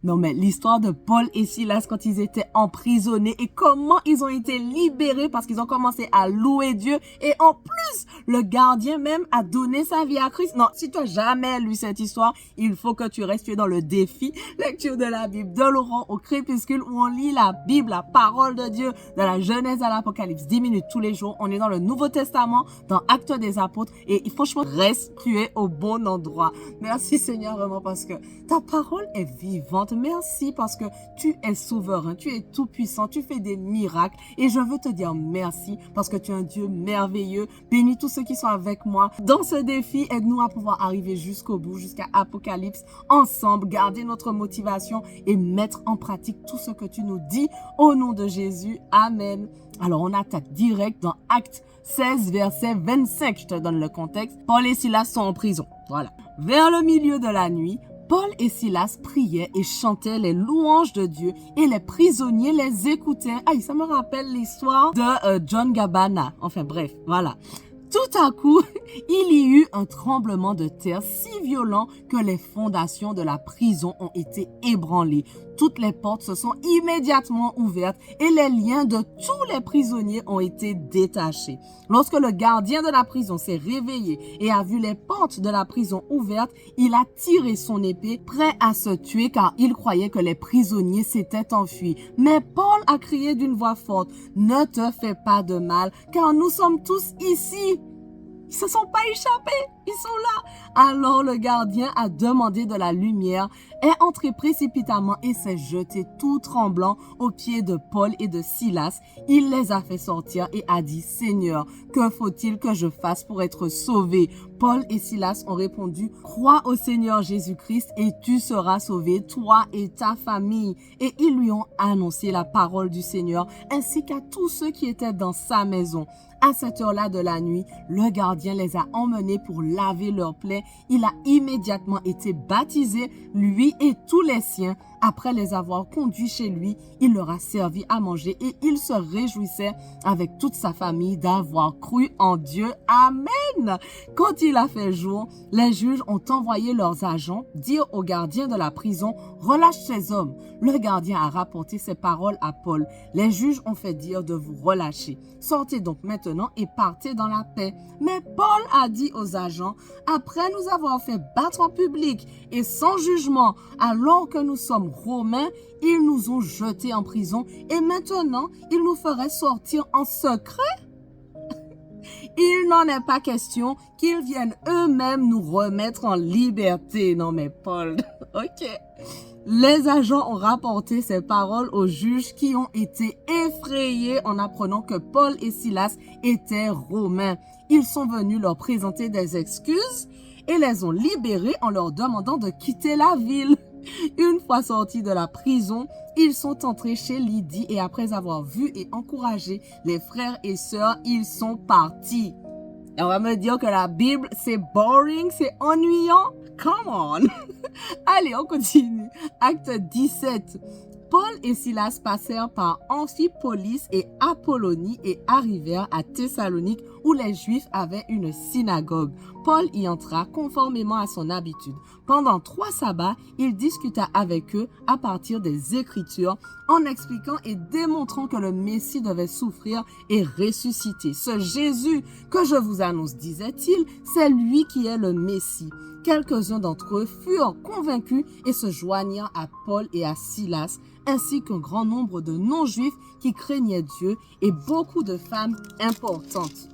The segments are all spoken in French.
Non, mais l'histoire de Paul et Silas quand ils étaient emprisonnés et comment ils ont été libérés parce qu'ils ont commencé à louer Dieu et en plus, le gardien même a donné sa vie à Christ. Non, si tu n'as jamais lu cette histoire, il faut que tu restes dans le défi lecture de la Bible de Laurent au crépuscule où on lit la Bible, la parole de Dieu, de la Genèse à l'Apocalypse, 10 minutes tous les jours. On est dans le Nouveau Testament, dans Actes des Apôtres et franchement, reste, tu es au bon endroit. Merci Seigneur vraiment parce que ta parole est vivante. Merci parce que tu es souverain, tu es tout puissant, tu fais des miracles et je veux te dire merci parce que tu es un Dieu merveilleux. Bénis tous ceux qui sont avec moi dans ce défi. Aide-nous à pouvoir arriver jusqu'au bout, jusqu'à Apocalypse, ensemble, garder notre motivation et mettre en pratique tout ce que tu nous dis au nom de Jésus. Amen. Alors, on attaque direct dans Actes 16, verset 25. Je te donne le contexte. Paul et Silas sont en prison. Voilà. Vers le milieu de la nuit, Paul et Silas priaient et chantaient les louanges de Dieu et les prisonniers les écoutaient. Aïe, ça me rappelle l'histoire de John Gabbana. Enfin bref, voilà. Tout à coup, il y eut un tremblement de terre si violent que les fondations de la prison ont été ébranlées. Toutes les portes se sont immédiatement ouvertes et les liens de tous les prisonniers ont été détachés. Lorsque le gardien de la prison s'est réveillé et a vu les portes de la prison ouvertes, il a tiré son épée, prêt à se tuer car il croyait que les prisonniers s'étaient enfuis. Mais Paul a crié d'une voix forte, « Ne te fais pas de mal, car nous sommes tous ici. » Ils se sont pas échappés, ils sont là. Alors le gardien a demandé de la lumière, est entré précipitamment et s'est jeté tout tremblant aux pieds de Paul et de Silas. Il les a fait sortir et a dit, Seigneur, que faut-il que je fasse pour être sauvé? Paul et Silas ont répondu, crois au Seigneur Jésus-Christ et tu seras sauvé, toi et ta famille. Et ils lui ont annoncé la parole du Seigneur ainsi qu'à tous ceux qui étaient dans sa maison. À cette heure-là de la nuit, le gardien les a emmenés pour laver leurs plaies. Il a immédiatement été baptisé, lui et tous les siens. Après les avoir conduits chez lui, il leur a servi à manger et il se réjouissait avec toute sa famille d'avoir cru en Dieu. Amen! Quand il a fait jour, les juges ont envoyé leurs agents dire au gardien de la prison, relâche ces hommes. Le gardien a rapporté ces paroles à Paul. Les juges ont fait dire de vous relâcher. Sortez donc maintenant et partez dans la paix. Mais Paul a dit aux agents, après nous avoir fait battre en public et sans jugement, alors que nous sommes Romains, ils nous ont jetés en prison et maintenant, ils nous feraient sortir en secret? Il n'en est pas question qu'ils viennent eux-mêmes nous remettre en liberté. Non mais Paul, ok. Les agents ont rapporté ces paroles aux juges qui ont été effrayés en apprenant que Paul et Silas étaient romains. Ils sont venus leur présenter des excuses et les ont libérés en leur demandant de quitter la ville. Une fois sortis de la prison, ils sont entrés chez Lydie et après avoir vu et encouragé les frères et sœurs, ils sont partis. Et on va me dire que la Bible, c'est boring, c'est ennuyant. Come on! Allez, on continue. Acte 17. Paul et Silas passèrent par Amphipolis et Apollonie et arrivèrent à Thessalonique où les Juifs avaient une synagogue. Paul y entra conformément à son habitude. Pendant 3 sabbats, il discuta avec eux à partir des Écritures en expliquant et démontrant que le Messie devait souffrir et ressusciter. Ce Jésus que je vous annonce, disait-il, c'est lui qui est le Messie. Quelques-uns d'entre eux furent convaincus et se joignirent à Paul et à Silas, ainsi qu'un grand nombre de non-juifs qui craignaient Dieu et beaucoup de femmes importantes.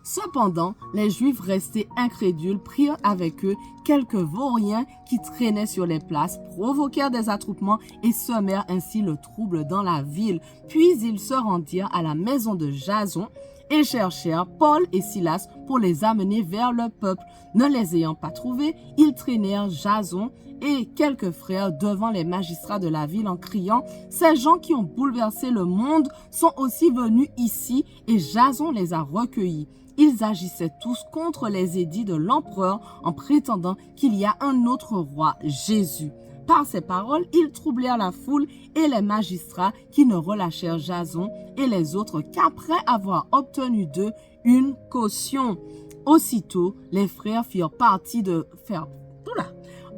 Cependant, les Juifs restés incrédules prirent avec eux quelques vauriens qui traînaient sur les places, provoquèrent des attroupements et semèrent ainsi le trouble dans la ville. Puis ils se rendirent à la maison de Jason et cherchèrent Paul et Silas pour les amener vers le peuple. Ne les ayant pas trouvés, ils traînèrent Jason et quelques frères devant les magistrats de la ville en criant « Ces gens qui ont bouleversé le monde sont aussi venus ici et Jason les a recueillis. » Ils agissaient tous contre les édits de l'empereur en prétendant qu'il y a un autre roi, Jésus. Par ces paroles, ils troublèrent la foule et les magistrats qui ne relâchèrent Jason et les autres qu'après avoir obtenu d'eux une caution. Aussitôt, les frères firent partie de faire...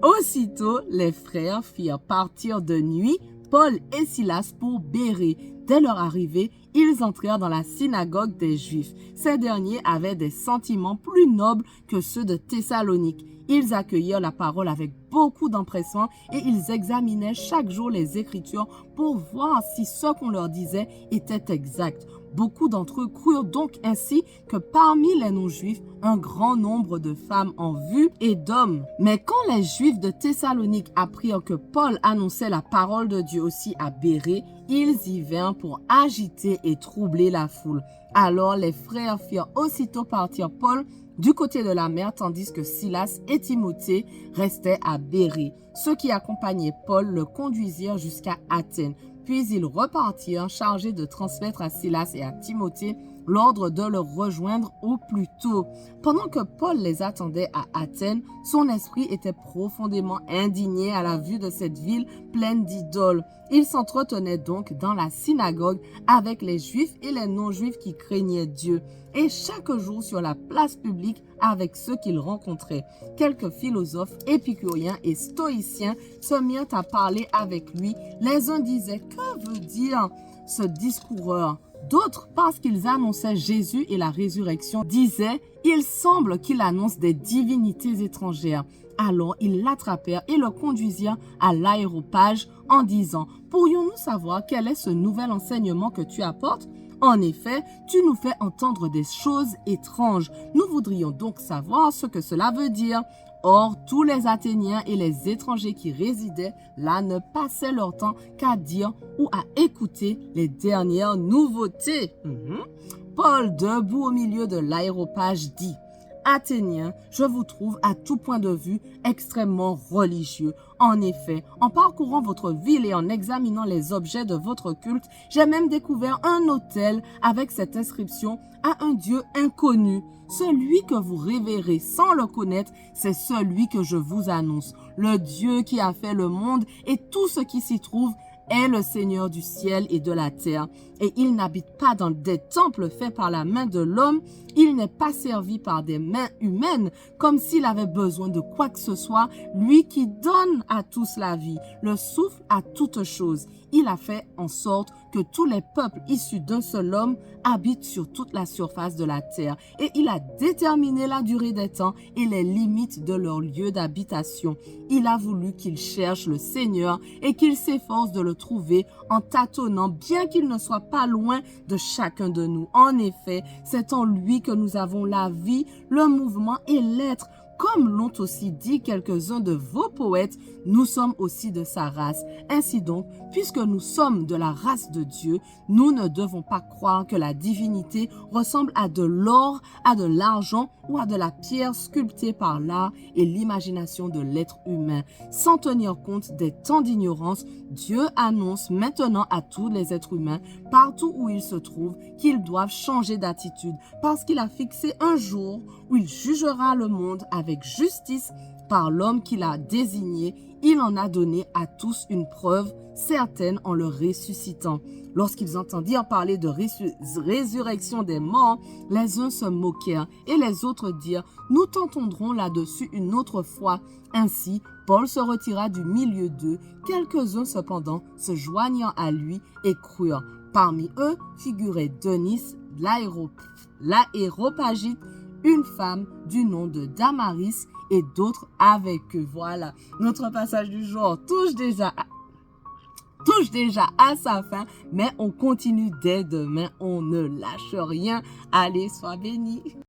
Aussitôt, les frères firent partir de nuit Paul et Silas pour Bérée. Dès leur arrivée, ils entrèrent dans la synagogue des Juifs. Ces derniers avaient des sentiments plus nobles que ceux de Thessalonique. Ils accueillirent la parole avec beaucoup d'empressement et ils examinaient chaque jour les Écritures pour voir si ce qu'on leur disait était exact. Beaucoup d'entre eux crurent donc ainsi que parmi les non-juifs, un grand nombre de femmes en vue et d'hommes. Mais quand les Juifs de Thessalonique apprirent que Paul annonçait la parole de Dieu aussi à Bérée, ils y vinrent pour agiter et troubler la foule. Alors les frères firent aussitôt partir Paul du côté de la mer, tandis que Silas et Timothée restaient à Bérée. Ceux qui accompagnaient Paul le conduisirent jusqu'à Athènes. Puis ils repartirent chargés de transmettre à Silas et à Timothée l'ordre de le rejoindre au plus tôt. Pendant que Paul les attendait à Athènes, son esprit était profondément indigné à la vue de cette ville pleine d'idoles. Il s'entretenait donc dans la synagogue avec les Juifs et les non-Juifs qui craignaient Dieu, et chaque jour sur la place publique avec ceux qu'il rencontrait. Quelques philosophes épicuriens et stoïciens se mirent à parler avec lui. Les uns disaient « Que veut dire ce discoureur ?» D'autres, parce qu'ils annonçaient Jésus et la résurrection, disaient « Il semble qu'il annonce des divinités étrangères. » Alors ils l'attrapèrent et le conduisirent à l'aéropage en disant « Pourrions-nous savoir quel est ce nouvel enseignement que tu apportes ? En effet, tu nous fais entendre des choses étranges. Nous voudrions donc savoir ce que cela veut dire. » Or, tous les Athéniens et les étrangers qui résidaient là ne passaient leur temps qu'à dire ou à écouter les dernières nouveautés. Paul, debout au milieu de l'aéropage, dit « Athéniens, je vous trouve à tout point de vue extrêmement religieux. En effet, en parcourant votre ville et en examinant les objets de votre culte, j'ai même découvert un autel avec cette inscription à un Dieu inconnu. Celui que vous révérez sans le connaître, c'est celui que je vous annonce. Le Dieu qui a fait le monde et tout ce qui s'y trouve est le Seigneur du ciel et de la terre. Et il n'habite pas dans des temples faits par la main de l'homme. Il n'est pas servi par des mains humaines comme s'il avait besoin de quoi que ce soit. Lui qui donne à tous la vie, le souffle à toute chose. Il a fait en sorte que tous les peuples issus d'un seul homme habitent sur toute la surface de la terre. Et il a déterminé la durée des temps et les limites de leur lieu d'habitation. Il a voulu qu'ils cherchent le Seigneur et qu'ils s'efforcent de le trouver en tâtonnant, bien qu'il ne soit pas loin de chacun de nous. En effet, c'est en lui que nous avons la vie, le mouvement et l'être. Comme l'ont aussi dit quelques-uns de vos poètes, nous sommes aussi de sa race. Ainsi donc, puisque nous sommes de la race de Dieu, nous ne devons pas croire que la divinité ressemble à de l'or, à de l'argent ou à de la pierre sculptée par l'art et l'imagination de l'être humain. Sans tenir compte des temps d'ignorance, Dieu annonce maintenant à tous les êtres humains, partout où ils se trouvent, qu'ils doivent changer d'attitude parce qu'il a fixé un jour où il jugera le monde avec justice par l'homme qu'il a désigné. Il en a donné à tous une preuve certaine en le ressuscitant. Lorsqu'ils entendirent parler de résurrection des morts, les uns se moquèrent et les autres dirent « Nous t'entendrons là-dessus une autre fois. » Ainsi, Paul se retira du milieu d'eux. Quelques-uns cependant se joignirent à lui et crurent. Parmi eux figurait Denis, l'aéropagite, une femme du nom de Damaris et d'autres avec eux. Voilà, notre passage du jour touche déjà à sa fin, mais on continue dès demain, on ne lâche rien. Allez, sois bénis.